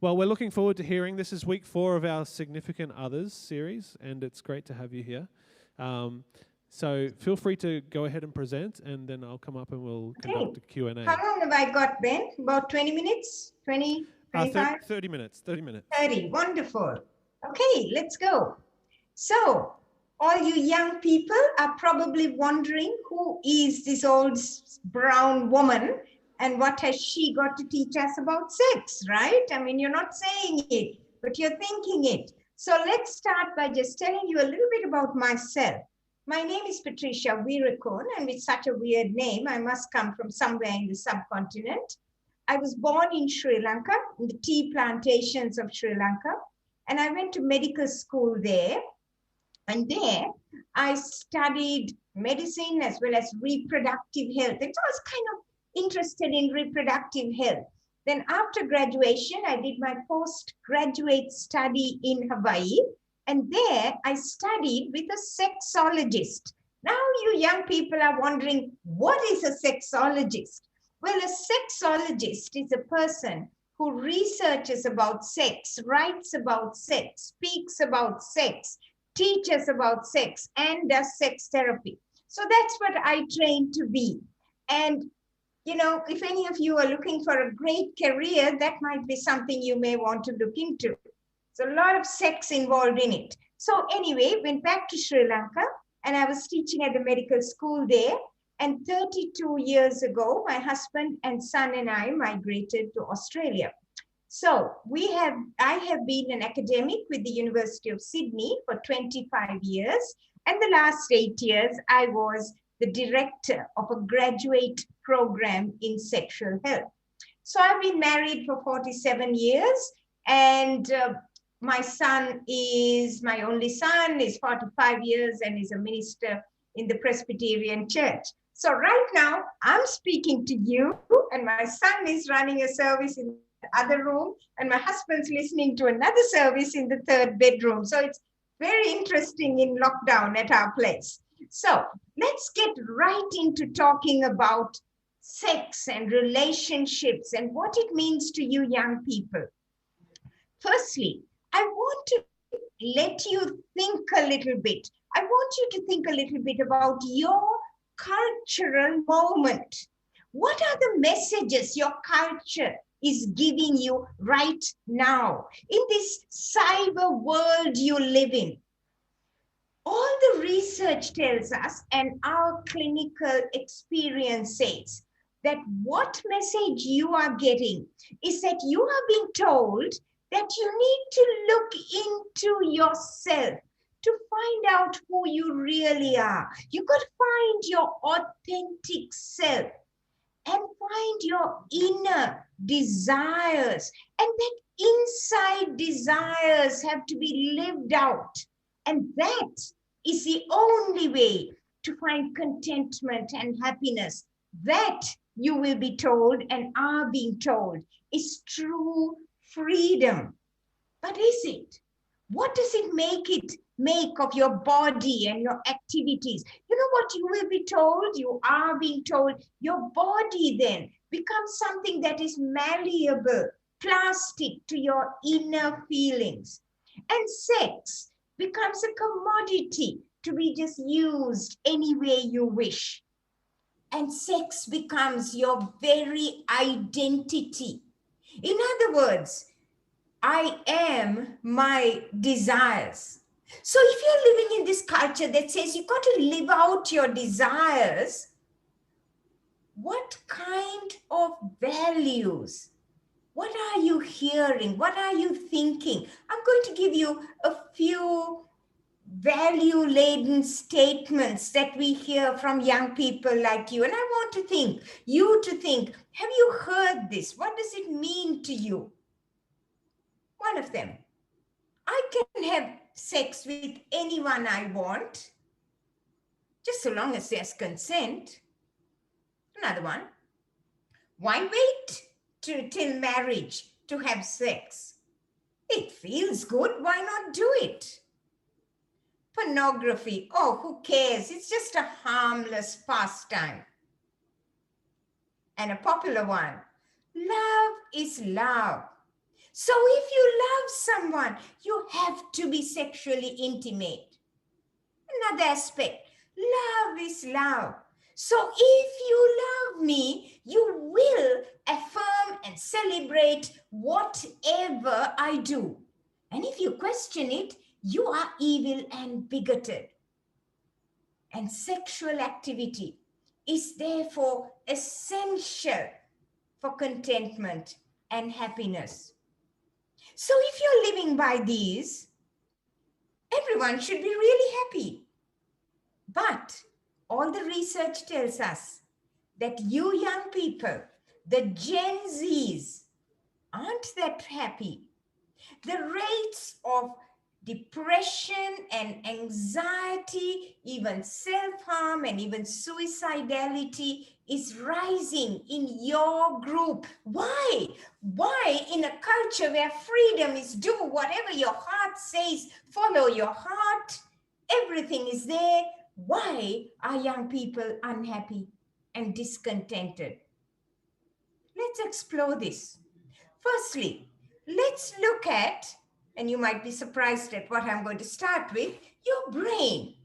Well, we're looking forward to hearing. This is week 4 of our Significant Others series, and it's great to have you here. So feel free to go ahead and present, and then I'll come up and we'll conduct a Q&A. How long have I got, Ben? About 20 minutes? 20, 25? 30 minutes. 30 minutes. 30, wonderful. Okay, let's go. So, all you young people are probably wondering who is this old brown woman and what has she got to teach us about sex, right? I mean, you're not saying it, but you're thinking it. So let's start by just telling you a little bit about myself. My name is Patricia Weerakoon, and with such a weird name, I must come from somewhere in the subcontinent. I was born in Sri Lanka, in the tea plantations of Sri Lanka, and I went to medical school there. And there, I studied medicine as well as reproductive health. And so I was kind of interested in reproductive health. Then after graduation, I did my postgraduate study in Hawaii. And there, I studied with a sexologist. Now, you young people are wondering, what is a sexologist? Well, a sexologist is a person who researches about sex, writes about sex, speaks about sex, teaches about sex, and does sex therapy. So that's what I trained to be. And, you know, if any of you are looking for a great career, that might be something you may want to look into. So a lot of sex involved in it. So anyway, went back to Sri Lanka, and I was teaching at the medical school there. And 32 years ago, my husband and son and I migrated to Australia. So I have been an academic with the University of Sydney for 25 years. And the last 8 years, I was the director of a graduate program in sexual health. So I've been married for 47 years. And my only son is 45 years and is a minister in the Presbyterian Church. So right now, I'm speaking to you, and my son is running a service in the other room, and my husband's listening to another service in the 3rd bedroom. So it's very interesting in lockdown at our place. So let's get right into talking about sex and relationships and what it means to you young people. Firstly, I want to let you think a little bit. I want you to think a little bit about your cultural moment. What are the messages your culture is giving you right now in this cyber world you live in? All the research tells us, and our clinical experience says, that what message you are getting is that you are being told that you need to look into yourself to find out who you really are. You got to find your authentic self and find your inner desires. And that inside desires have to be lived out. And that is the only way to find contentment and happiness. That, you will be told and are being told, is true freedom. But is it? What does it make of your body and your activities? You know what you will be told? You are being told your body then becomes something that is malleable, plastic to your inner feelings. And sex becomes a commodity to be just used any way you wish. And sex becomes your very identity. In other words, I am my desires. So if you're living in this culture that says you've got to live out your desires, what kind of values? What are you hearing? What are you thinking? I'm going to give you a few value-laden statements that we hear from young people like you. And I want you to think, have you heard this? What does it mean to you? One of them, I can have sex with anyone I want, just so long as there's consent. Another one, why wait till marriage to have sex? It feels good, why not do it? Pornography, oh, who cares? It's just a harmless pastime. And a popular one, love is love. So if you love someone, you have to be sexually intimate. Another aspect, love is love. So if you love me, you will affirm and celebrate whatever I do. And if you question it, you are evil and bigoted. And sexual activity is therefore essential for contentment and happiness. So if you're living by these, everyone should be really happy. But all the research tells us that you young people, the Gen Zs, aren't that happy. The rates of depression and anxiety, even self-harm and even suicidality is rising in your group. Why? Why in a culture where freedom is do whatever your heart says, follow your heart, everything is there. Why are young people unhappy and discontented? Let's explore this. Firstly, let's look at, and you might be surprised at what I'm going to start with, your brain.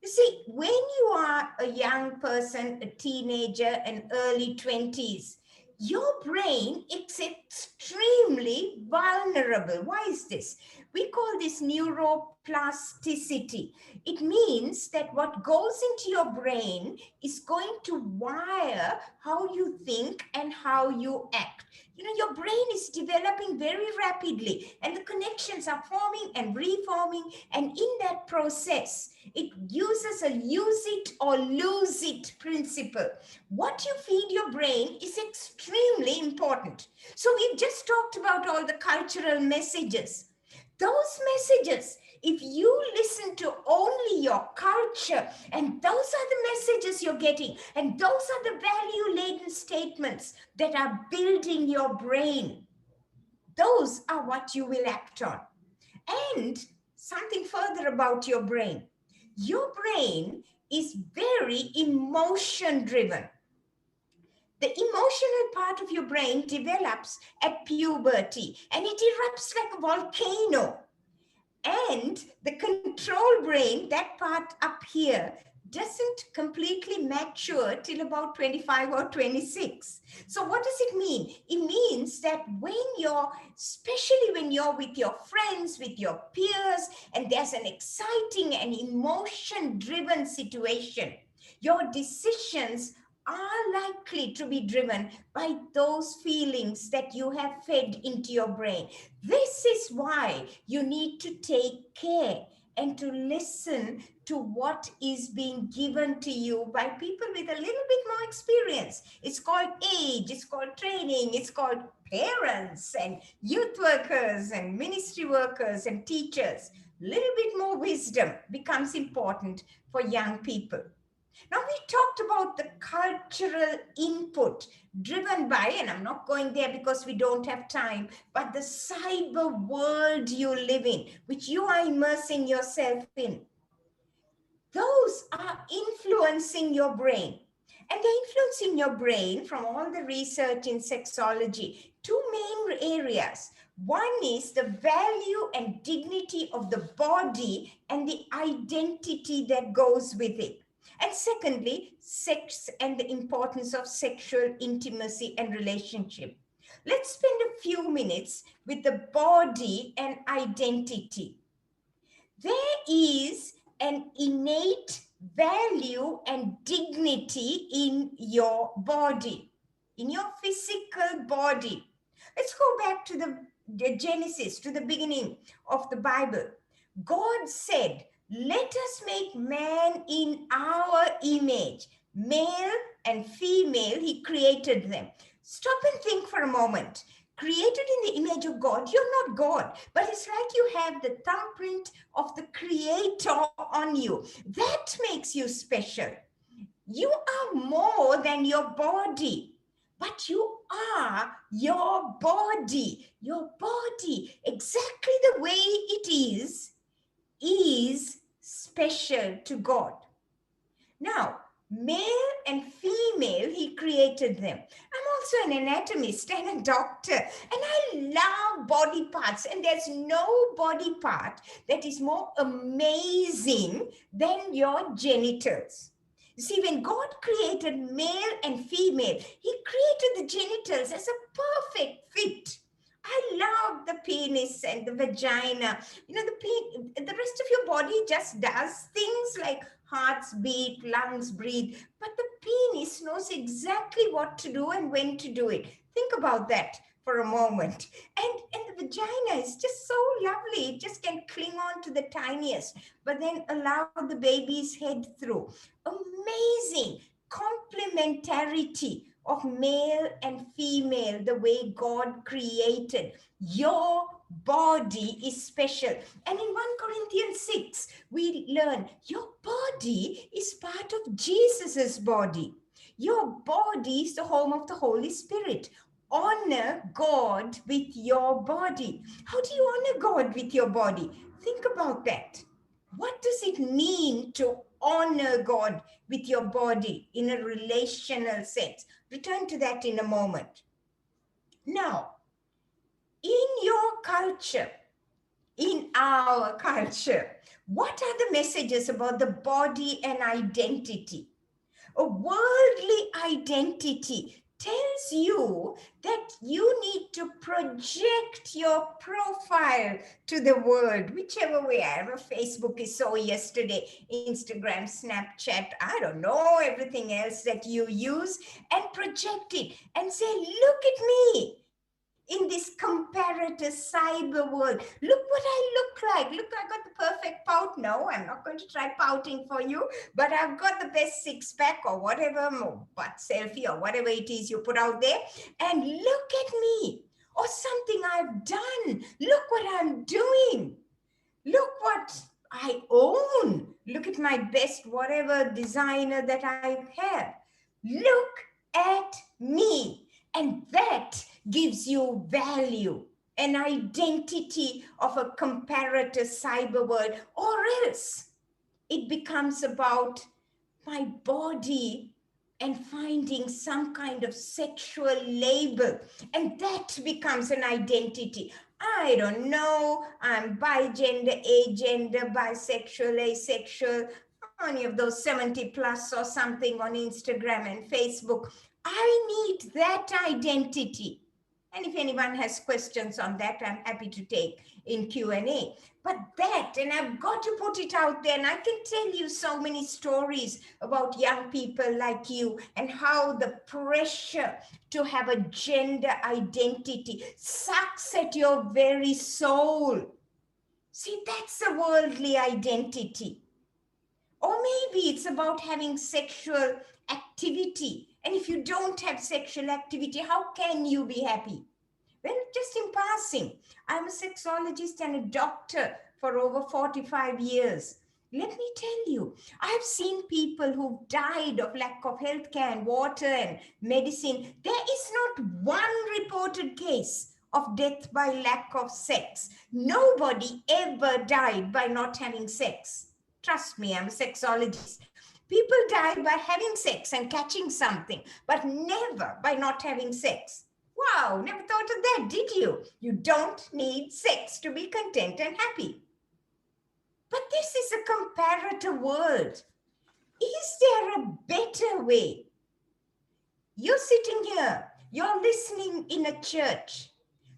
You see, when you are a young person, a teenager, and early 20s, your brain is extremely vulnerable. Why is this? We call this neuroplasticity. It means that what goes into your brain is going to wire how you think and how you act. You know, your brain is developing very rapidly and the connections are forming and reforming. And in that process, it uses a use it or lose it principle. What you feed your brain is extremely important. So we've just talked about all the cultural messages. Those messages, if you listen to only your culture, and those are the messages you're getting, and those are the value-laden statements that are building your brain, those are what you will act on. And something further about your brain. Your brain is very emotion-driven. The emotional part of your brain develops at puberty, and it erupts like a volcano. And the control brain, that part up here, doesn't completely mature till about 25 or 26. So what does it mean? It means that especially when you're with your friends, with your peers, and there's an exciting and emotion-driven situation, your decisions are likely to be driven by those feelings that you have fed into your brain. This is why you need to take care and to listen to what is being given to you by people with a little bit more experience. It's called age, it's called training, it's called parents and youth workers and ministry workers and teachers. A little bit more wisdom becomes important for young people. Now, we talked about the cultural input driven by, and I'm not going there because we don't have time, but the cyber world you live in, which you are immersing yourself in. Those are influencing your brain. And they're influencing your brain from all the research in sexology. Two main areas. One is the value and dignity of the body and the identity that goes with it. And secondly, sex and the importance of sexual intimacy and relationship. Let's spend a few minutes with the body and identity. There is an innate value and dignity in your body, in your physical body. Let's go back to the Genesis, to the beginning of the Bible. God said, let us make man in our image. Male and female, he created them. Stop and think for a moment. Created in the image of God, you're not God, but it's like you have the thumbprint of the Creator on you. That makes you special. You are more than your body, but you are your body. Your body, exactly the way it is special to God. Now, Male and female, he created them. I'm also an anatomist and a doctor, and I love body parts, and there's no body part that is more amazing than your genitals. You see, when God created male and female, he created the genitals as a perfect fit. I love the penis and the vagina. You know, the rest of your body just does things like hearts beat, lungs breathe, but the penis knows exactly what to do and when to do it. Think about that for a moment. And the vagina is just so lovely. It just can cling on to the tiniest, but then allow the baby's head through. Amazing complementarity of male and female, the way God created. Your body is special. And in 1 Corinthians 6, we learn your body is part of Jesus's body. Your body is the home of the Holy Spirit. Honor God with your body. How do you honor God with your body? Think about that. What does it mean to honor God with your body in a relational sense? Return to that in a moment. Now, in your culture, in our culture, what are the messages about the body and identity? A worldly identity tells you that you need to project your profile to the world, whichever way. I don't know, Facebook is so yesterday, Instagram, Snapchat, I don't know, everything else that you use, and project it and say, look at me in this comparative cyber world. Look what I look like. Look, I got the perfect pout. No, I'm not going to try pouting for you, but I've got the best six pack or whatever, butt selfie or whatever it is you put out there. And look at me, or something I've done. Look what I'm doing. Look what I own. Look at my best, whatever designer that I have. Look at me. And that gives you value, an identity of a comparative cyber world, or else it becomes about my body and finding some kind of sexual label, and that becomes an identity. I don't know, I'm bigender, agender, bisexual, asexual, any of those 70 plus or something on Instagram and Facebook. I need that identity. And if anyone has questions on that, I'm happy to take in Q&A. But that, and I've got to put it out there, and I can tell you so many stories about young people like you and how the pressure to have a gender identity sucks at your very soul. See, that's a worldly identity. Or maybe it's about having sexual activity. And if you don't have sexual activity, how can you be happy? Well, just in passing, I'm a sexologist and a doctor for over 45 years. Let me tell you, I've seen people who've died of lack of healthcare and water and medicine. There is not one reported case of death by lack of sex. Nobody ever died by not having sex. Trust me, I'm a sexologist. People die by having sex and catching something, but never by not having sex. Wow, never thought of that, did you? You don't need sex to be content and happy. But this is a comparative world. Is there a better way? You're sitting here, you're listening in a church.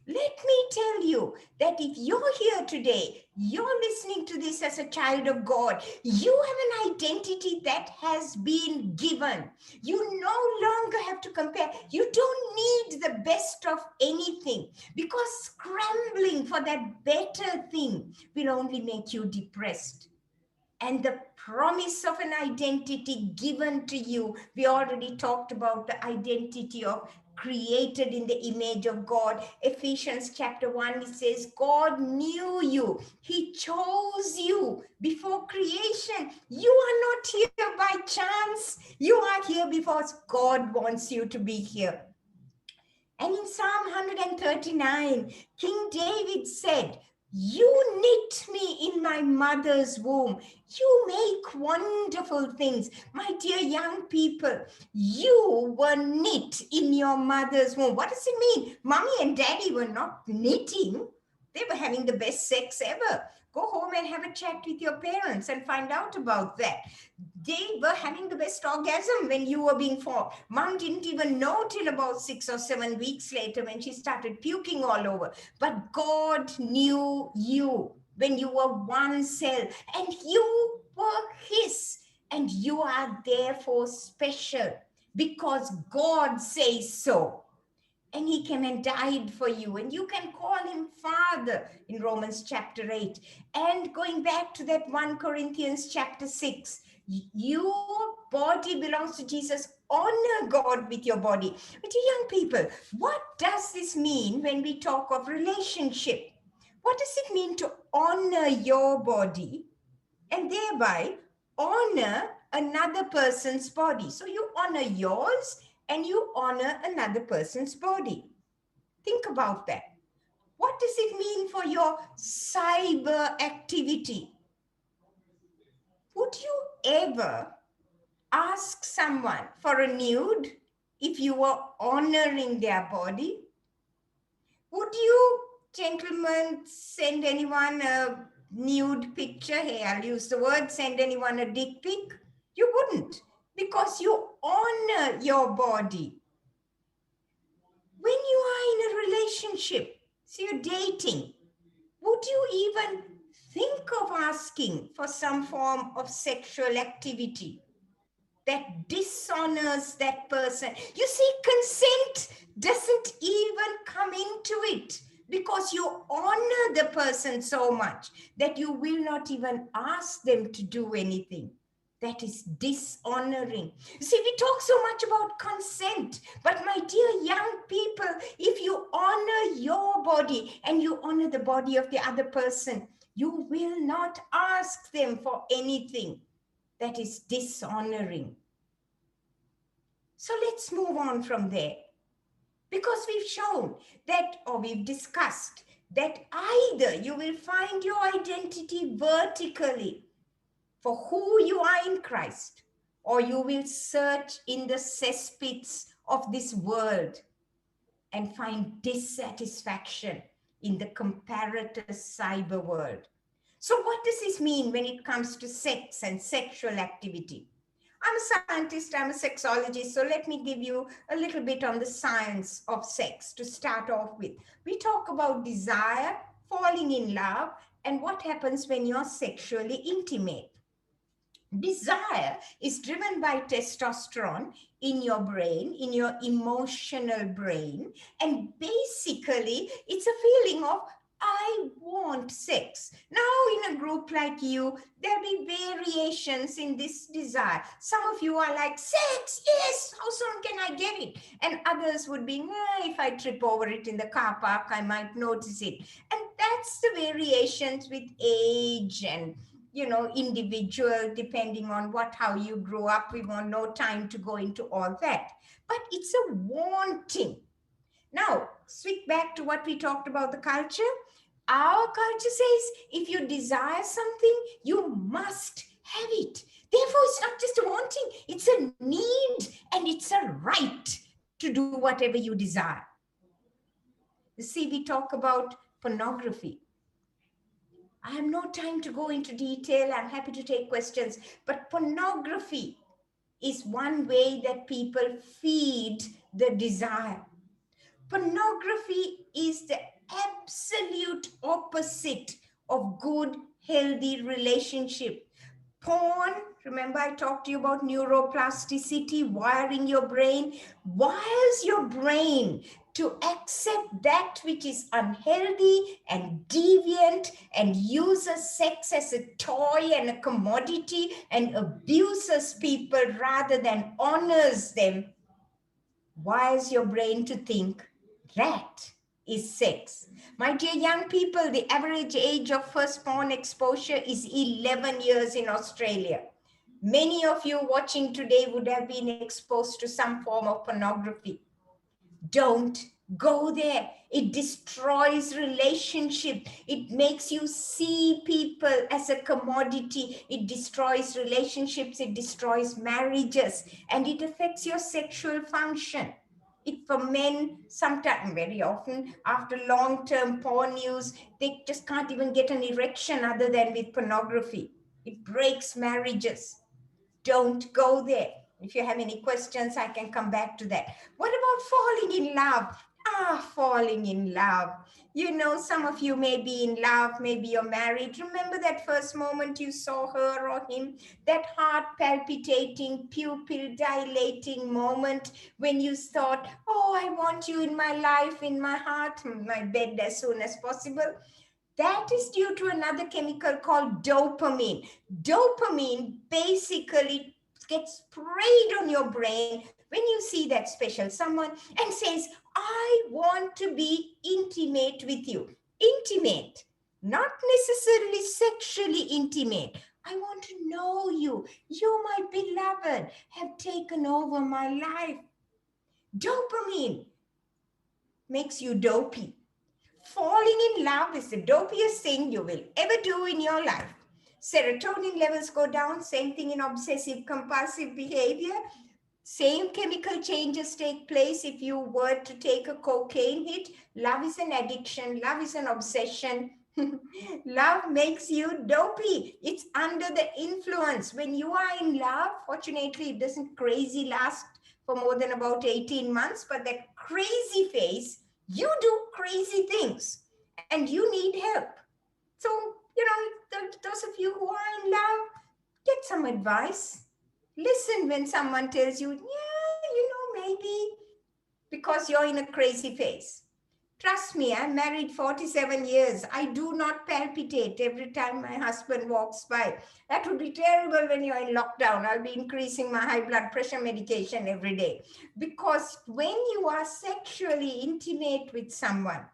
Let me tell you that if you're here today, you're listening to this as a child of God, you have an identity that has been given. You no longer have to compare. You don't need the best of anything, because scrambling for that better thing will only make you depressed. And the promise of an identity given to you, we already talked about the identity of created in the image of God. Ephesians chapter 1, it says, God knew you. He chose you before creation. You are not here by chance. You are here because God wants you to be here. And in Psalm 139, King David said, You knit me in my mother's womb. You make wonderful things. My dear young people, you were knit in your mother's womb. What does it mean? Mommy and daddy were not knitting. They were having the best sex ever. Go home and have a chat with your parents and find out about that. They were having the best orgasm when you were being formed. Mom didn't even know till about 6 or 7 weeks later when she started puking all over. But God knew you when you were one cell, and you were His, and you are therefore special because God says so. And He came and died for you, and you can call Him Father in Romans chapter 8. And going back to that 1 Corinthians chapter 6, your body belongs to Jesus. Honor God with your body. But you young people, what does this mean when we talk of relationship? What does it mean to honor your body and thereby honor another person's body? So you honor yours and you honor another person's body. Think about that. What does it mean for your cyber activity? Would you ever ask someone for a nude if you were honoring their body? Would you, gentlemen, send anyone a nude picture? Hey, I'll use the word, send anyone a dick pic? You wouldn't, because you honor your body. When you are in a relationship, so you're dating, would you even think of asking for some form of sexual activity that dishonors that person? You see, consent doesn't even come into it because you honor the person so much that you will not even ask them to do anything. That is dishonoring. See, we talk so much about consent, but my dear young people, if you honor your body and you honor the body of the other person, you will not ask them for anything that is dishonoring. So let's move on from there. Because we've shown that, or we've discussed that either you will find your identity vertically for who you are in Christ, or you will search in the cesspits of this world and find dissatisfaction in the comparative cyber world. So what does this mean when it comes to sex and sexual activity? I'm a scientist, I'm a sexologist, so let me give you a little bit on the science of sex to start off with. We talk about desire, falling in love, and what happens when you're sexually intimate. Desire is driven by testosterone in your brain, in your emotional brain. And basically, it's a feeling of, I want sex. Now, in a group like you, there'll be variations in this desire. Some of you are like, sex, yes, how soon can I get it? And others would be, if I trip over it in the car park, I might notice it. And that's the variations with age and individual, depending on how you grew up. We want no time to go into all that. But it's a wanting. Now, switch back to what we talked about the culture. Our culture says if you desire something, you must have it. Therefore, it's not just a wanting, it's a need and it's a right to do whatever you desire. You see, we talk about pornography. I have no time to go into detail. I'm happy to take questions. But pornography is one way that people feed the desire. Pornography is the absolute opposite of good, healthy relationship. Porn, remember I talked to you about neuroplasticity, wiring your brain, wires your brain to accept that which is unhealthy and deviant and uses sex as a toy and a commodity and abuses people rather than honors them. Wires your brain to think that is sex. My dear young people, the average age of first porn exposure is 11 years in Australia. Many of you watching today would have been exposed to some form of pornography. Don't go there. It destroys relationship. It makes you see people as a commodity. It destroys relationships. It destroys marriages, and it affects your sexual function. It, for men, sometimes, very often, after long-term porn use, they just can't even get an erection other than with pornography. It breaks marriages. Don't go there. If you have any questions, I can come back to that. What about falling in love? Falling in love. You know, some of you may be in love, maybe you're married. Remember that first moment you saw her or him, that heart palpitating, pupil dilating moment when you thought, oh, I want you in my life, in my heart, in my bed as soon as possible. That is due to another chemical called dopamine. Dopamine basically gets sprayed on your brain when you see that special someone and says, I want to be intimate with you. Intimate, not necessarily sexually intimate. I want to know you. You, my beloved, have taken over my life. Dopamine makes you dopey. Falling in love is the dopiest thing you will ever do in your life. Serotonin levels go down, same thing in obsessive compulsive behavior. Same chemical changes take place if you were to take a cocaine hit. Love is an addiction. Love is an obsession. Love makes you dopey. It's under the influence. When you are in love, fortunately, it doesn't crazy last for more than about 18 months, but that crazy phase, you do crazy things and you need help. So, you know, those of you who are in love, get some advice. Listen when someone tells you, yeah, you know, maybe because you're in a crazy phase. Trust me, I'm married 47 years. I do not palpitate every time my husband walks by. That would be terrible when you're in lockdown. I'll be increasing my high blood pressure medication every day. Because when you are sexually intimate with someone,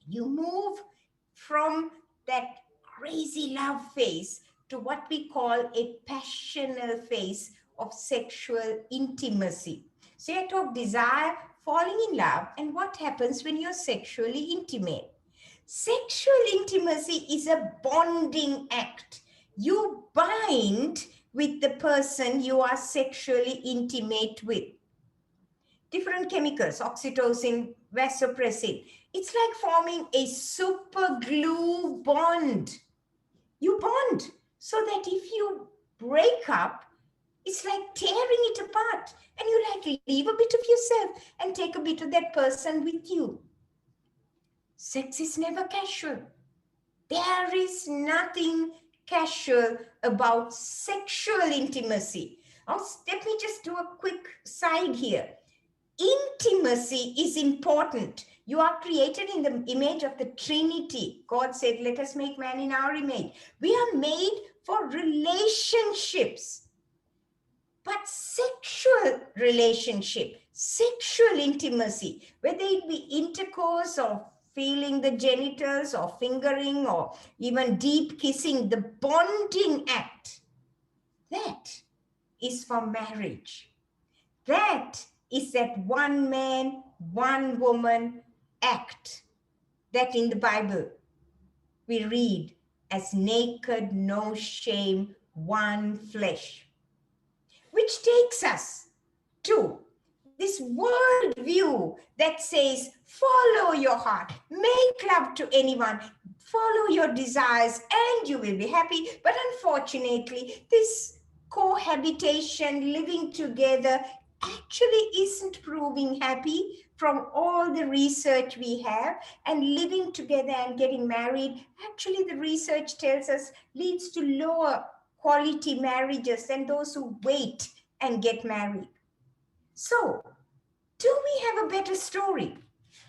you move from that crazy love phase to what we call a passional phase of sexual intimacy. So I talk desire, falling in love, and what happens when you're sexually intimate. Sexual intimacy is a bonding act. You bind with the person you are sexually intimate with. Different chemicals, oxytocin, vasopressin. It's like forming a super glue bond. You bond so that if you break up, it's like tearing it apart. And you like leave a bit of yourself and take a bit of that person with you. Sex is never casual. There is nothing casual about sexual intimacy. Now, let me just do a quick side here. Intimacy is important. You are created in the image of the Trinity. God said, let us make man in our image. We are made for relationships. But sexual relationship, sexual intimacy, whether it be intercourse or feeling the genitals or fingering or even deep kissing, the bonding act, that is for marriage. That is that one man, one woman act that in the Bible we read as naked, no shame, one flesh. Which takes us to this worldview that says, follow your heart, make love to anyone, follow your desires, and you will be happy. But unfortunately, this cohabitation, living together, actually isn't proving happy from all the research we have. And living together and getting married, actually the research tells us leads to lower quality marriages than those who wait and get married. So, do we have a better story?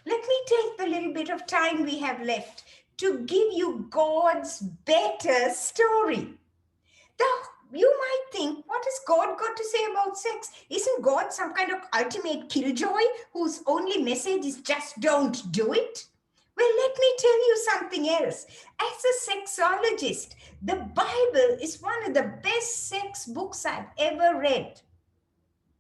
Let me take the little bit of time we have left to give you God's better story. You might think, what has God got to say about sex? Isn't God some kind of ultimate killjoy whose only message is just don't do it? Well, let me tell you something else. As a sexologist, the Bible is one of the best sex books I've ever read.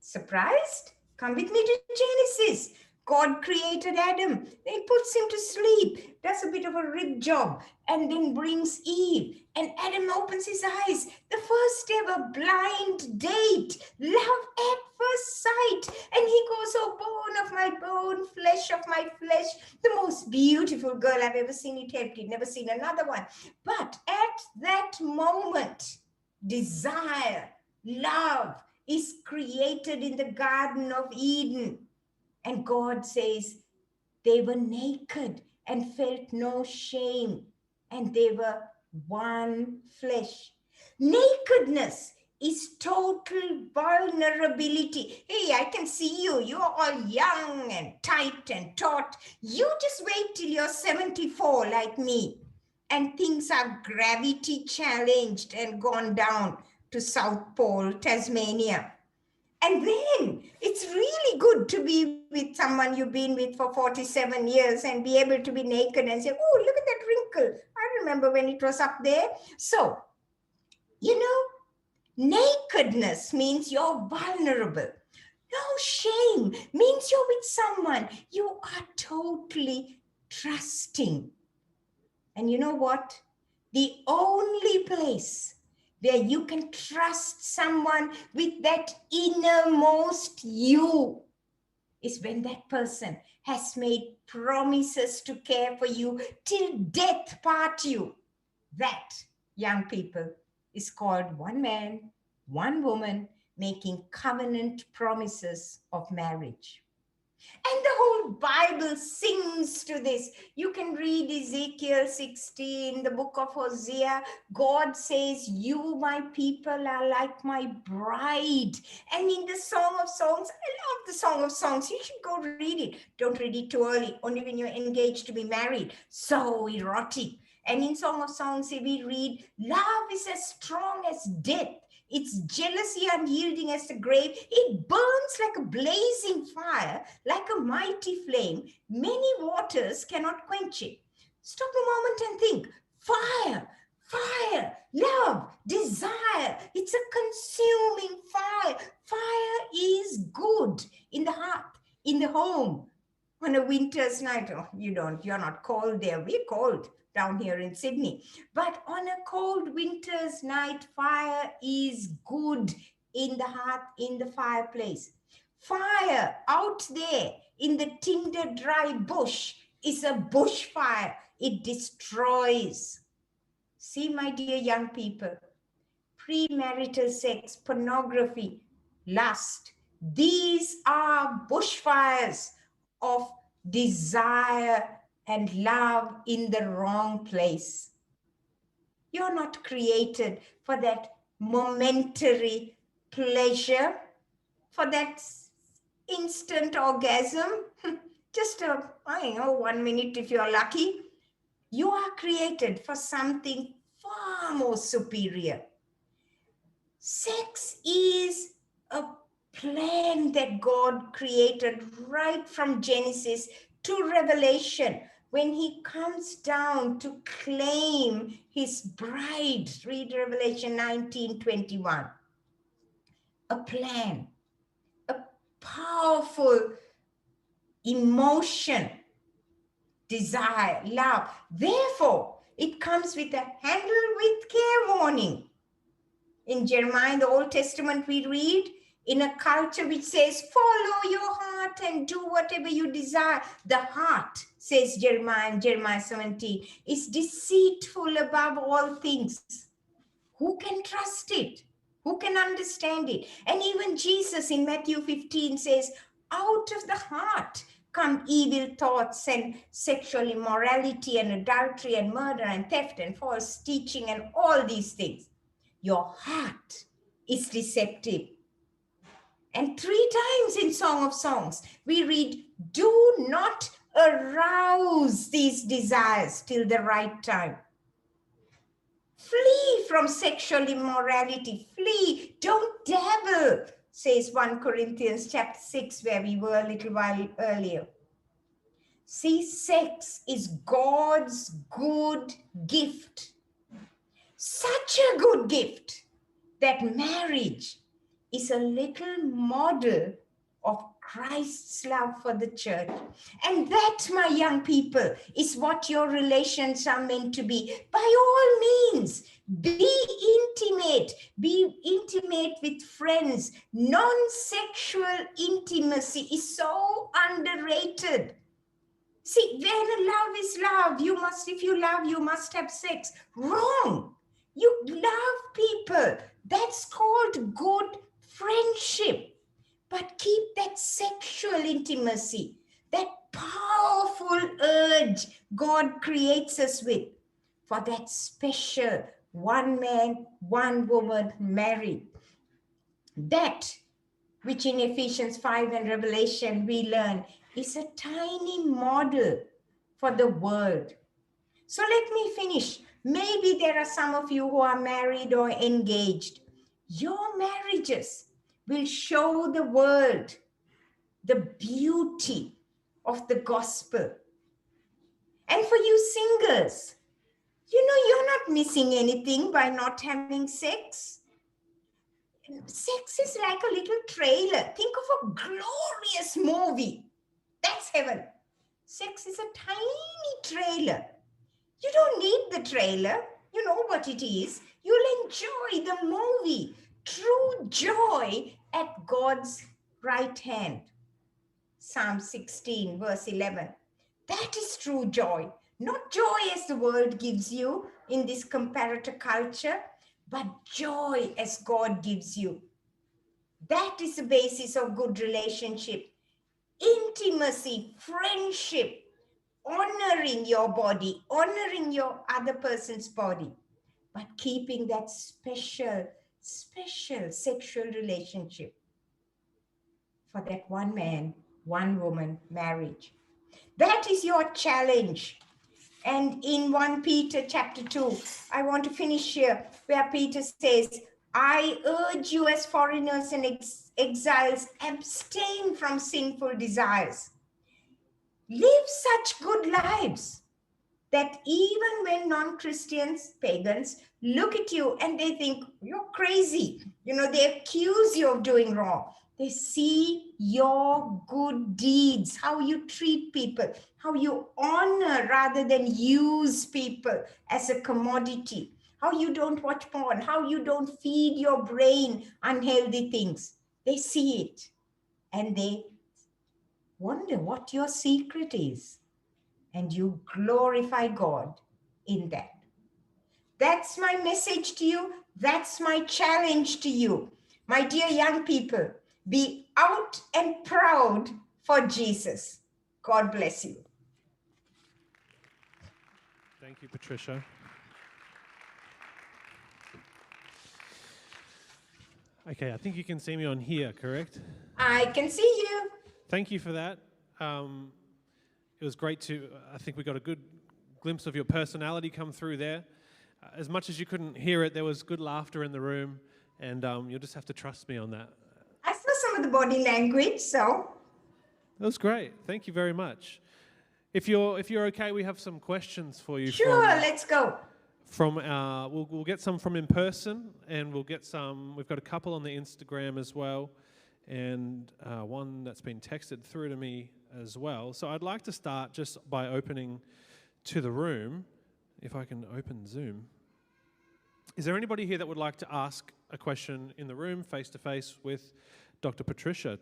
Surprised? Come with me to Genesis. God created Adam. Then he puts him to sleep, does a bit of a rib job, and then brings Eve. And Adam opens his eyes. The first ever blind date. Love at first sight. And he goes, oh, bone of my bone, flesh of my flesh. The most beautiful girl I've ever seen it empty. Never seen another one. But at that moment, desire, love is created in the Garden of Eden. And God says they were naked and felt no shame, and they were one flesh. Nakedness is total vulnerability. Hey, I can see you. You're all young and tight and taut. You just wait till you're 74 like me, and things are gravity challenged and gone down to South Pole, Tasmania. And then it's really good to be with someone you've been with for 47 years and be able to be naked and say, oh, look at that wrinkle. I remember when it was up there. So, you know, nakedness means you're vulnerable. No shame means you're with someone you are totally trusting. And you know what? The only place where you can trust someone with that innermost you is when that person has made promises to care for you till death part you. That, young people, is called one man, one woman making covenant promises of marriage. And the whole Bible sings to this. You can read Ezekiel 16, the book of Hosea. God says, you, my people, are like my bride. And in the Song of Songs, I love the Song of Songs. You should go read it. Don't read it too early, only when you're engaged to be married. So erotic. And in Song of Songs, we read, love is as strong as death. Its jealousy unyielding as the grave. It burns like a blazing fire, like a mighty flame. Many waters cannot quench it. Stop a moment and think. Fire, fire, love, desire. It's a consuming fire. Fire is good in the heart, in the home. On a winter's night, oh, you're not cold there. We're cold down here in Sydney. But on a cold winter's night, fire is good in the hearth, in the fireplace. Fire out there in the tinder dry bush is a bushfire. It destroys. See, my dear young people, premarital sex, pornography, lust, these are bushfires of desire and love in the wrong place. You're not created for that momentary pleasure, for that instant orgasm, just 1 minute if you're lucky. You are created for something far more superior. Sex is a plan that God created right from Genesis to Revelation, when he comes down to claim his bride. Read Revelation 19:21. A plan, a powerful emotion, desire, love. Therefore, it comes with a handle with care warning. In Jeremiah, in the Old Testament, we read, in a culture which says, follow your heart and do whatever you desire. The heart, says Jeremiah in Jeremiah 17, is deceitful above all things. Who can trust it? Who can understand it? And even Jesus in Matthew 15 says, out of the heart come evil thoughts and sexual immorality and adultery and murder and theft and false teaching and all these things. Your heart is deceptive. And 3 times in Song of Songs, we read, do not arouse these desires till the right time. Flee from sexual immorality. Flee. Don't dabble, says 1 Corinthians chapter 6, where we were a little while earlier. See, sex is God's good gift. Such a good gift that marriage is a little model of Christ's love for the church. And that, my young people, is what your relations are meant to be. By all means, be intimate. Be intimate with friends. Non-sexual intimacy is so underrated. See, when love is love, if you love, you must have sex. Wrong. You love people. That's called good friendship. But keep that sexual intimacy, that powerful urge God creates us with, for that special one man, one woman married. That which in Ephesians 5 and Revelation we learn is a tiny model for the world. So let me finish. Maybe there are some of you who are married or engaged. Your marriages will show the world the beauty of the gospel. And for you singles, you're not missing anything by not having sex. Sex is like a little trailer. Think of a glorious movie. That's heaven. Sex is a tiny trailer. You don't need the trailer. You know what it is. You'll enjoy the movie. True joy at God's right hand. Psalm 16, verse 11. That is true joy. Not joy as the world gives you in this comparator culture, but joy as God gives you. That is the basis of good relationship. Intimacy, friendship, honoring your body, honoring your other person's body, but keeping that special sexual relationship for that one man, one woman marriage. That is your challenge. And in 1 Peter chapter 2, I want to finish here where Peter says, I urge you as foreigners and exiles, abstain from sinful desires. Live such good lives that even when non-Christians, pagans, look at you and they think you're crazy, they accuse you of doing wrong. They see your good deeds, how you treat people, how you honor rather than use people as a commodity, how you don't watch porn, how you don't feed your brain unhealthy things. They see it and they wonder what your secret is. And you glorify God in that. That's my message to you. That's my challenge to you. My dear young people, be out and proud for Jesus. God bless you. Thank you, Patricia. Okay, I think you can see me on here, correct? I can see you. Thank you for that. It was great I think we got a good glimpse of your personality come through there. As much as you couldn't hear it, there was good laughter in the room, and you'll just have to trust me on that. I saw some of the body language, so. That was great. Thank you very much. If you're okay, we have some questions for you. Sure, let's go. We'll get some from in person, and we'll get some. We've got a couple on the Instagram as well, and one that's been texted through to me as well. So I'd like to start just by opening to the room, if I can open Zoom. Is there anybody here that would like to ask a question in the room, face to face with Dr. Patricia?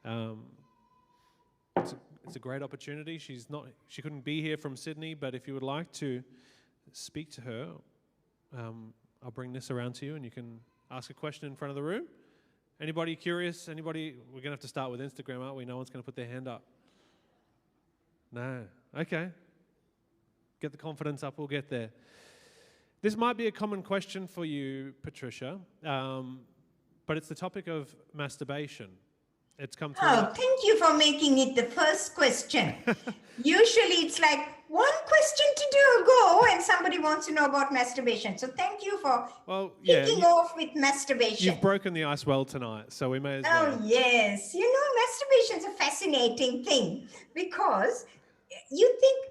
It's a great opportunity. She couldn't be here from Sydney, but if you would like to speak to her, I'll bring this around to you and you can ask a question in front of the room. Anybody curious? Anybody? We're going to have to start with Instagram, aren't we? No one's going to put their hand up. No. Okay. Get the confidence up. We'll get there. This might be a common question for you, Patricia, but it's the topic of masturbation. It's come through. Oh, thank you for making it the first question. Usually it's like one question to go and somebody wants to know about masturbation. So thank you for kicking off with masturbation. You've broken the ice well tonight, so we may as well. Oh, yes. Masturbation is a fascinating thing because you think,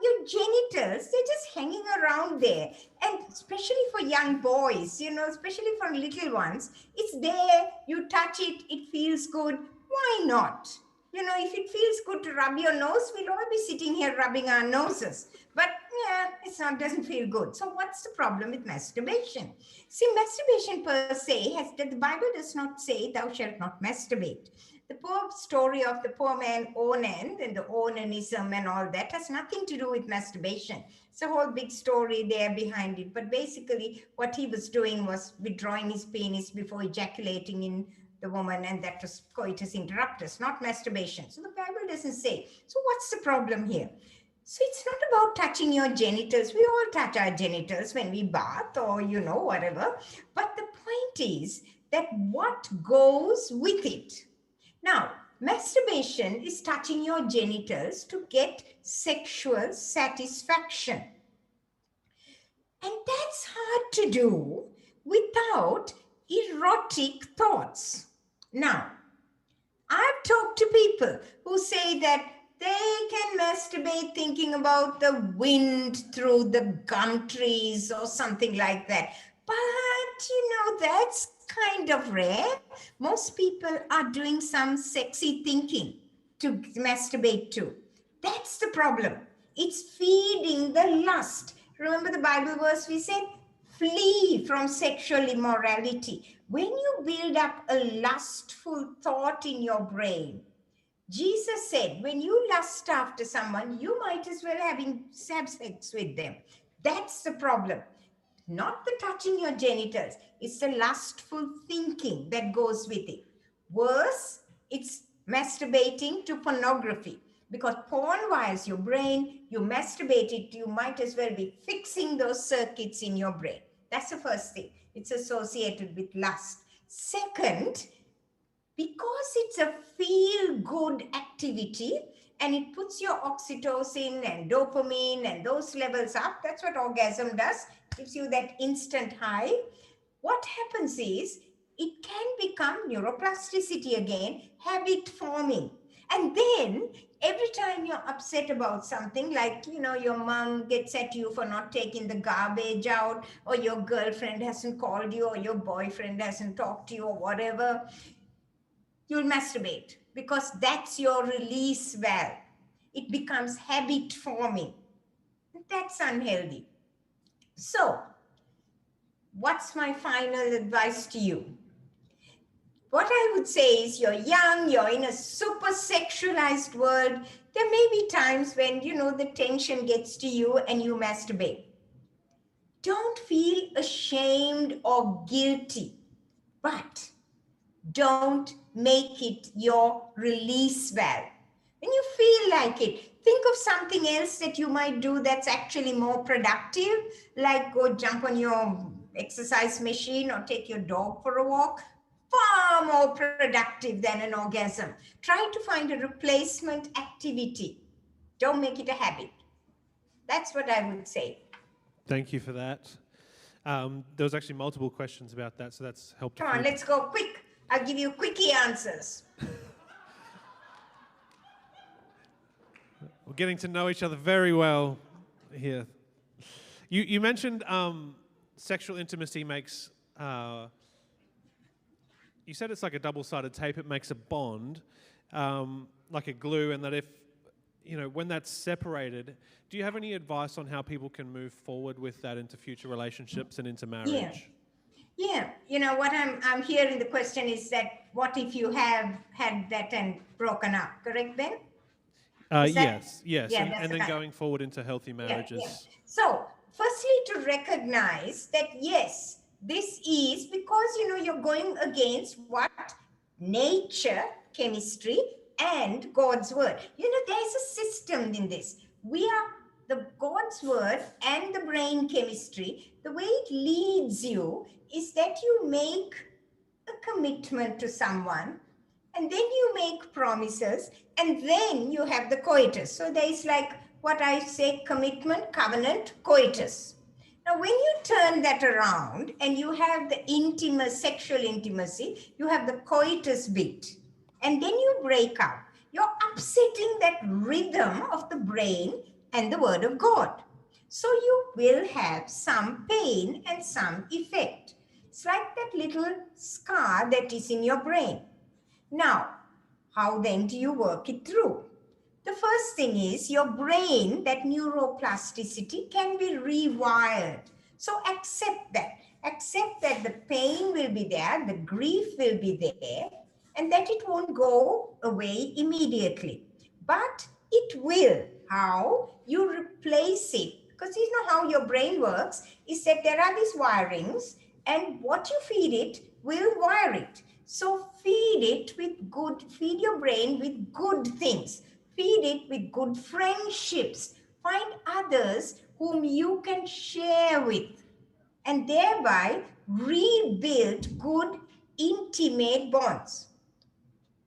your genitals, they're just hanging around there. And especially for young boys, especially for little ones, it's there, you touch it, it feels good. why not? If it feels good to rub your nose, we'll all be sitting here rubbing our noses. But yeah, doesn't feel good. So what's the problem with masturbation? See, masturbation per se the Bible does not say thou shalt not masturbate. The poor story of the poor man Onan and the onanism and all that has nothing to do with masturbation. It's a whole big story there behind it. But basically what he was doing was withdrawing his penis before ejaculating in the woman, and that was coitus interruptus, not masturbation. So the Bible doesn't say. So what's the problem here? So it's not about touching your genitals. We all touch our genitals when we bath or, whatever. But the point is that what goes with it. Now, masturbation is touching your genitals to get sexual satisfaction. And that's hard to do without erotic thoughts. Now, I've talked to people who say that they can masturbate thinking about the wind through the gum trees or something like that. But, that's kind of rare. Most people are doing some sexy thinking to masturbate to. That's the problem. It's feeding the lust. Remember the Bible verse we said? Flee from sexual immorality. When you build up a lustful thought in your brain, Jesus said, when you lust after someone, you might as well have sex with them. That's the problem. Not the touching your genitals. It's the lustful thinking that goes with it. Worse, it's masturbating to pornography. Because porn wires your brain, you masturbate it, you might as well be fixing those circuits in your brain. That's the first thing. It's associated with lust. Second, because it's a feel-good activity and it puts your oxytocin and dopamine and those levels up, that's what orgasm does, gives you that instant high. What happens is it can become neuroplasticity again, habit forming. And then every time you're upset about something, like, your mom gets at you for not taking the garbage out, or your girlfriend hasn't called you, or your boyfriend hasn't talked to you, or whatever, you'll masturbate because that's your release valve. It becomes habit forming. That's unhealthy. So, what's my final advice to you? What I would say is you're young, you're in a super sexualized world. There may be times when, the tension gets to you and you masturbate. Don't feel ashamed or guilty, but don't make it your release valve. When you feel like it, think of something else that you might do that's actually more productive, like go jump on your exercise machine or take your dog for a walk. Far more productive than an orgasm. Try to find a replacement activity. Don't make it a habit. That's what I would say. Thank you for that. There was actually multiple questions about that, so that's helped. Come on, let's go quick. I'll give you quickie answers. We're getting to know each other very well here. You mentioned sexual intimacy makes... you said it's like a double-sided tape. It makes a bond, like a glue, and that if, when that's separated, do you have any advice on how people can move forward with that into future relationships and into marriage? Yeah. What I'm hearing the question is that what if you have had that and broken up, correct, Ben? Yes. Yeah, and then going forward into healthy marriages. Yeah. So, firstly, to recognize that, yes, this is because, you're going against what nature, chemistry, and God's word. There's a system in this. The God's word and the brain chemistry, the way it leads you is that you make a commitment to someone, and then you make promises, and then you have the coitus. So there is like what I say, commitment, covenant, coitus. Now, when you turn that around and you have the sexual intimacy, you have the coitus bit, and then you break up. You're upsetting that rhythm of the brain and the word of God. So you will have some pain and some effect. It's like that little scar that is in your brain. Now, How then do you work it through? The first thing is your brain, that neuroplasticity can be rewired. So accept that. Accept that the pain will be there, the grief will be there, and that it won't go away immediately. But it will. How? You replace it. Because you know how your brain works is that there are these wirings, and what you feed it will wire it. So feed it with good, feed your brain with good things. Feed it with good friendships. Find others whom you can share with, and thereby rebuild good, intimate bonds.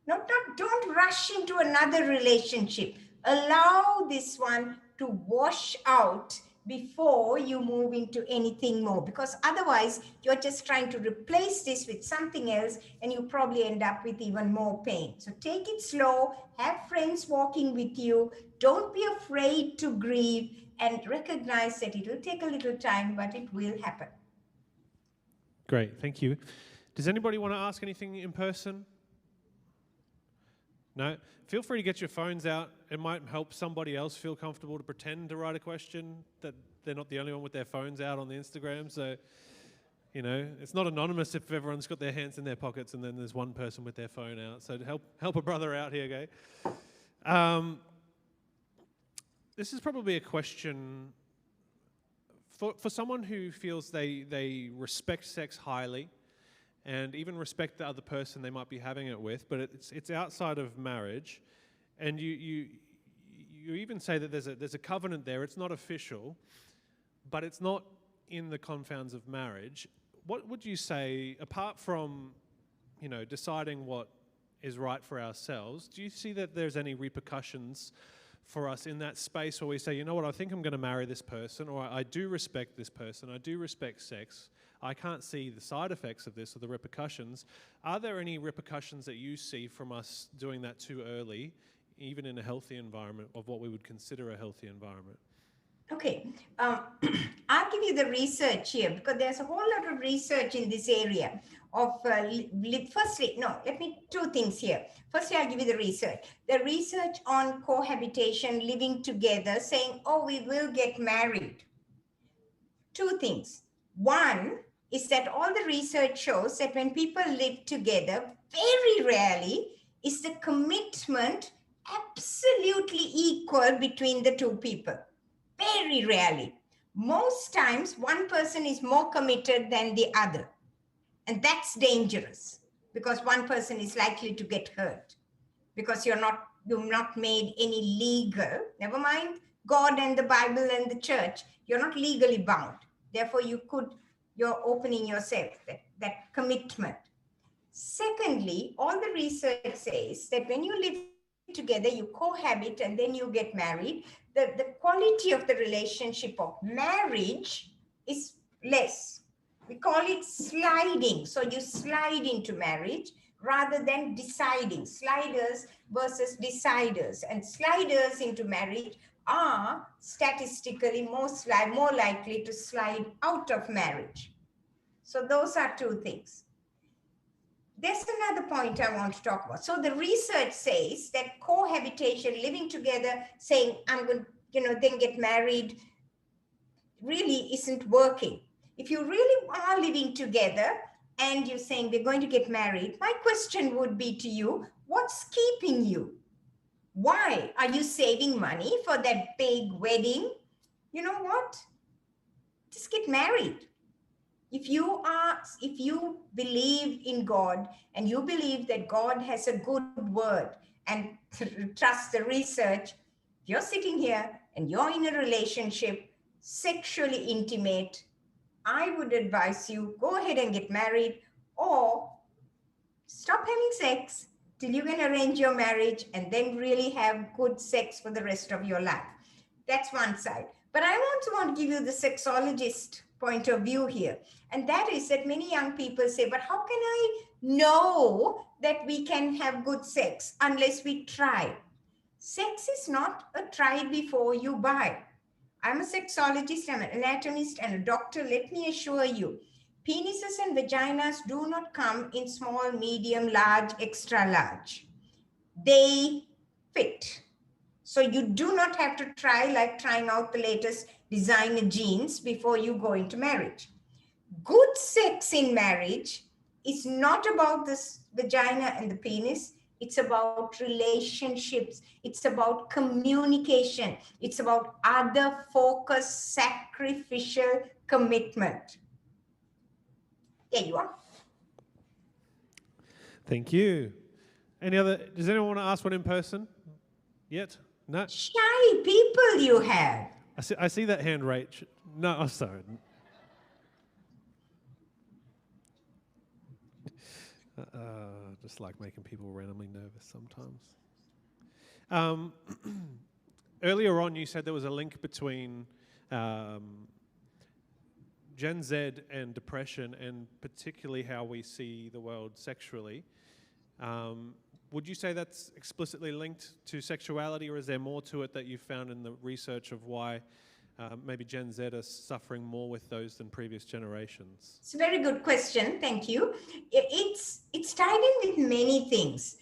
Don't rush into another relationship. Allow this one to wash out before you move into anything more, because otherwise you're just trying to replace this with something else, and you probably end up with even more pain. So take it slow, have friends walking with you, don't be afraid to grieve, and recognize that it will take a little time, but it will happen. Great, thank you. Does anybody want to ask anything in person? No? Feel free to get your phones out. It might help somebody else feel comfortable to pretend to write a question, that they're not the only one with their phones out on the Instagram. So, you know, it's not anonymous if everyone's got their hands in their pockets and then there's one person with their phone out. So to help a brother out here, okay? This is probably a question for someone who feels they respect sex highly, and even respect the other person they might be having it with, but it's outside of marriage, and you even say that there's a covenant there. It's not official, but it's not in the confines of marriage. What would you say, apart from, you know, deciding what is right for ourselves, do you see that there's any repercussions for us in that space where we say, you know what, I think I'm going to marry this person, or I do respect this person, I do respect sex, I can't see the side effects of this or the repercussions. Are there any repercussions that you see from us doing that too early, even in a healthy environment, of what we would consider a healthy environment? Okay, I'll give you the research here, because there's a whole lot of research in this area of, two things here. Firstly, I'll give you the research. The research on cohabitation, living together, saying, oh, we will get married. Two things. One is that all the research shows that when people live together, very rarely is the commitment absolutely equal between the two people. Very rarely. Most times, one person is more committed than the other. And that's dangerous, because one person is likely to get hurt, because you've not made any legal, never mind God and the Bible and the church, you're not legally bound. Therefore, you're opening yourself, that commitment. Secondly, all the research says that when you live together, you cohabit, and then you get married, the quality of the relationship of marriage is less. We call it sliding. So you slide into marriage rather than deciding. Sliders versus deciders. And sliders into marriage are statistically more likely to slide out of marriage. So those are two things. There's another point I want to talk about. So the research says that cohabitation, living together, saying I'm going to, then get married, really isn't working. If you really are living together and you're saying we're going to get married, my question would be to you, what's keeping you? Why? Are you saving money for that big wedding? You know what? Just get married. If you believe in God and you believe that God has a good word and trust the research, you're sitting here and you're in a relationship, sexually intimate, I would advise you, go ahead and get married, or stop having sex till you can arrange your marriage and then really have good sex for the rest of your life. That's one side. But I also want to give you the sexologist point of view here. And that is that many young people say, but how can I know that we can have good sex unless we try? Sex is not a try before you buy. I'm a sexologist, I'm an anatomist and a doctor. Let me assure you, penises and vaginas do not come in small, medium, large, extra large. they fit. So you do not have to try like trying out the latest designer jeans before you go into marriage. Good sex in marriage is not about this vagina and the penis. It's about relationships. It's about communication. It's about other focused, sacrificial commitment. There you are. Thank you. Does anyone want to ask one in person yet? No? Shy people you have. I see that hand, Rach. No, oh, sorry. Just like making people randomly nervous sometimes. Earlier on, you said there was a link between Gen Z and depression, and particularly how we see the world sexually. Would you say that's explicitly linked to sexuality, or is there more to it that you've found in the research of why maybe Gen Z are suffering more with those than previous generations? It's a very good question. Thank you. It's tied in with many things.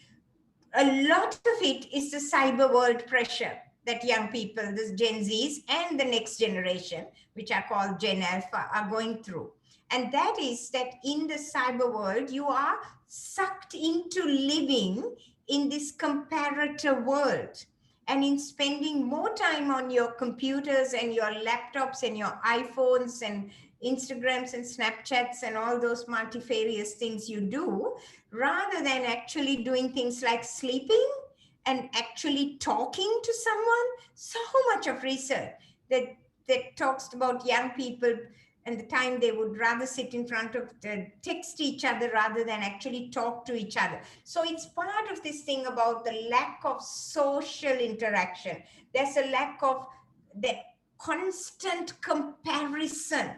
A lot of it is the cyber world pressure that young people, the Gen Zs and the next generation, which are called Gen Alpha, are going through. And that is that in the cyber world, you are sucked into living in this comparator world. And in spending more time on your computers and your laptops and your iPhones and Instagrams and Snapchats and all those multifarious things you do, rather than actually doing things like sleeping and actually talking to someone. So much of research that talks about young people and the time they would rather sit in front of text each other rather than actually talk to each other. So it's part of this thing about the lack of social interaction. There's a lack of that constant comparison,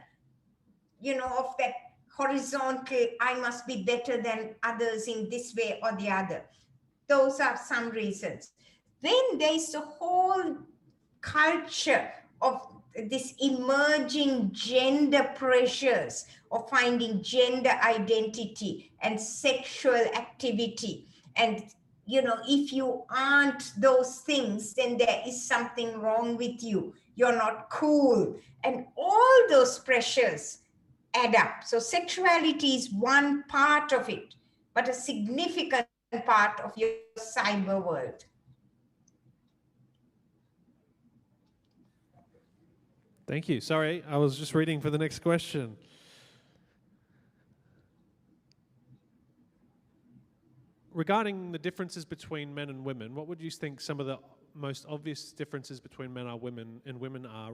of that horizontal, I must be better than others in this way or the other. Those are some reasons. Then there's the whole culture of this emerging gender pressures of finding gender identity and sexual activity. And, if you aren't those things, then there is something wrong with you. You're not cool. And all those pressures add up. So sexuality is one part of it, but a significant part of your cyber world. Thank you. Sorry, I was just reading for the next question. Regarding the differences between men and women, what would you think some of the most obvious differences between men and women are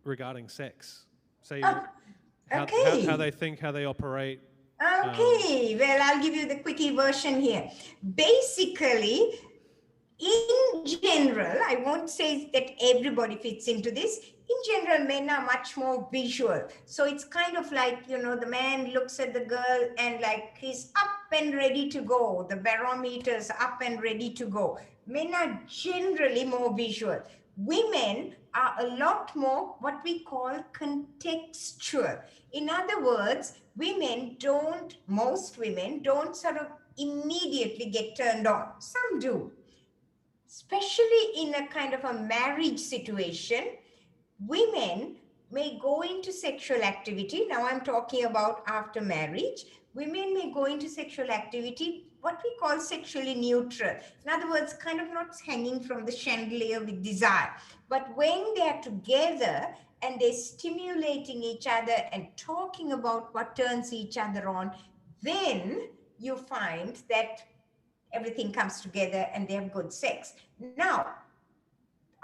regarding sex? Say how they think, how they operate. Okay, well, I'll give you the quickie version here. Basically, in general, I won't say that everybody fits into this. In general, men are much more visual. So it's kind of like, the man looks at the girl and like he's up and ready to go. The barometer's up and ready to go. Men are generally more visual. Women are a lot more what we call contextual. In other words, most women don't sort of immediately get turned on. Some do. Especially in a kind of a marriage situation, women may go into sexual activity. Now I'm talking about after marriage. Women may go into sexual activity, what we call sexually neutral. In other words, kind of not hanging from the chandelier with desire. But when they are together and they're stimulating each other and talking about what turns each other on, then you find that everything comes together and they have good sex. Now,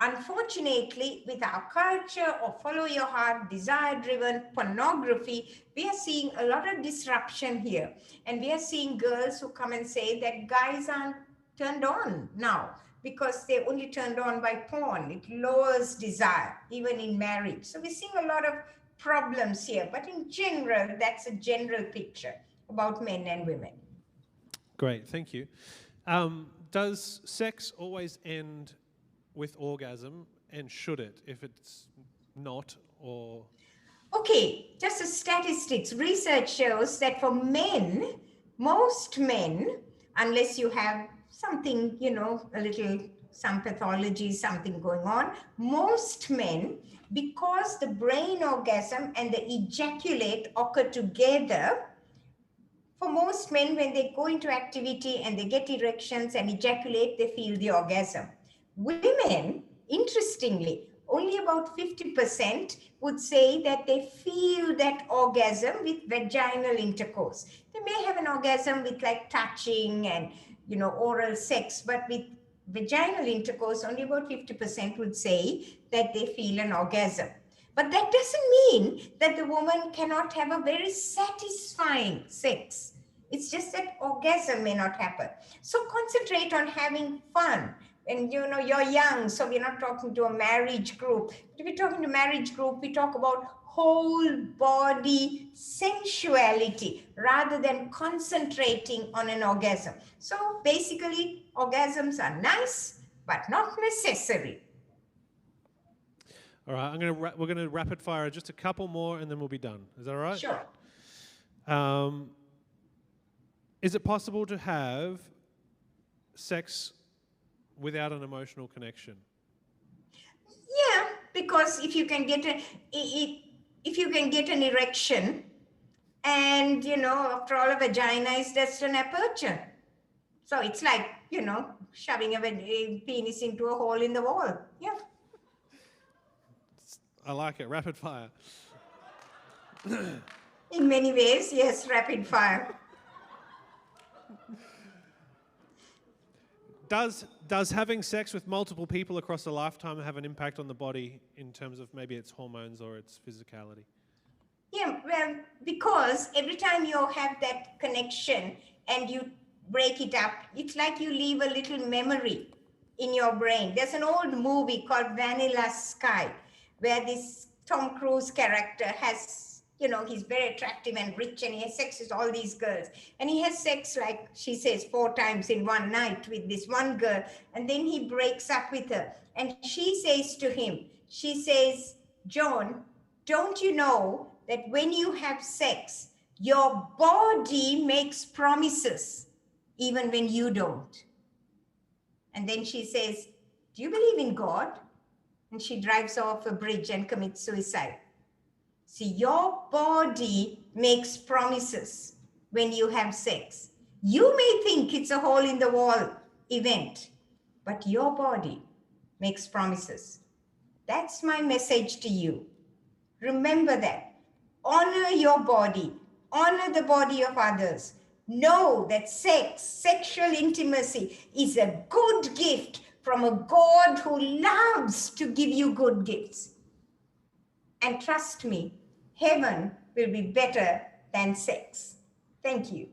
unfortunately, with our culture or follow your heart, desire-driven pornography, we are seeing a lot of disruption here. And we are seeing girls who come and say that guys aren't turned on now because they're only turned on by porn. It lowers desire, even in marriage. So we're seeing a lot of problems here. But in general, that's a general picture about men and women. Great, thank you. Does sex always end with orgasm, and should it if it's not? Or okay, just the statistics. Research shows that for men, most men, unless you have something, some pathology, something going on. Most men, because the brain orgasm and the ejaculate occur together, for most men, when they go into activity and they get erections and ejaculate, they feel the orgasm. Women, interestingly, only about 50% would say that they feel that orgasm with vaginal intercourse. They may have an orgasm with like touching and, oral sex, but with vaginal intercourse, only about 50% would say that they feel an orgasm. But that doesn't mean that the woman cannot have a very satisfying sex. It's just that orgasm may not happen. So concentrate on having fun. And you're young, so we're not talking to a marriage group. But if we're talking to a marriage group, we talk about whole body sensuality rather than concentrating on an orgasm. So basically, orgasms are nice, but not necessary. All right, we're gonna rapid fire just a couple more, and then we'll be done. Is that all right? Sure. Is it possible to have sex without an emotional connection? Yeah, because if you can get an erection, and after all, a vagina is just an aperture. So it's like shoving a penis into a hole in the wall. Yeah. I like it. Rapid fire. In many ways, yes, rapid fire. Does having sex with multiple people across a lifetime have an impact on the body in terms of maybe its hormones or its physicality? Yeah, well, because every time you have that connection and you break it up, it's like you leave a little memory in your brain. There's an old movie called Vanilla Sky, where this Tom Cruise character has, he's very attractive and rich, and he has sex with all these girls. And he has sex, like she says, 4 times in one night with this one girl. And then he breaks up with her. And she says to him, John, don't you know that when you have sex, your body makes promises, even when you don't? And then she says, do you believe in God? And she drives off a bridge and commits suicide. See, your body makes promises when you have sex. You may think it's a hole in the wall event, but your body makes promises. That's my message to you. Remember that. Honor your body. Honor the body of others. Know that sexual intimacy is a good gift from a God who loves to give you good gifts. And trust me, heaven will be better than sex. Thank you.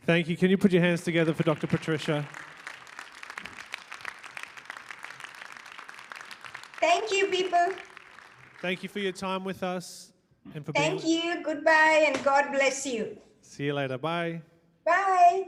Thank you. Can you put your hands together for Dr. Patricia? Thank you, people. Thank you for your time with us and for Thank you. Goodbye, and God bless you. See you later. Bye. Bye.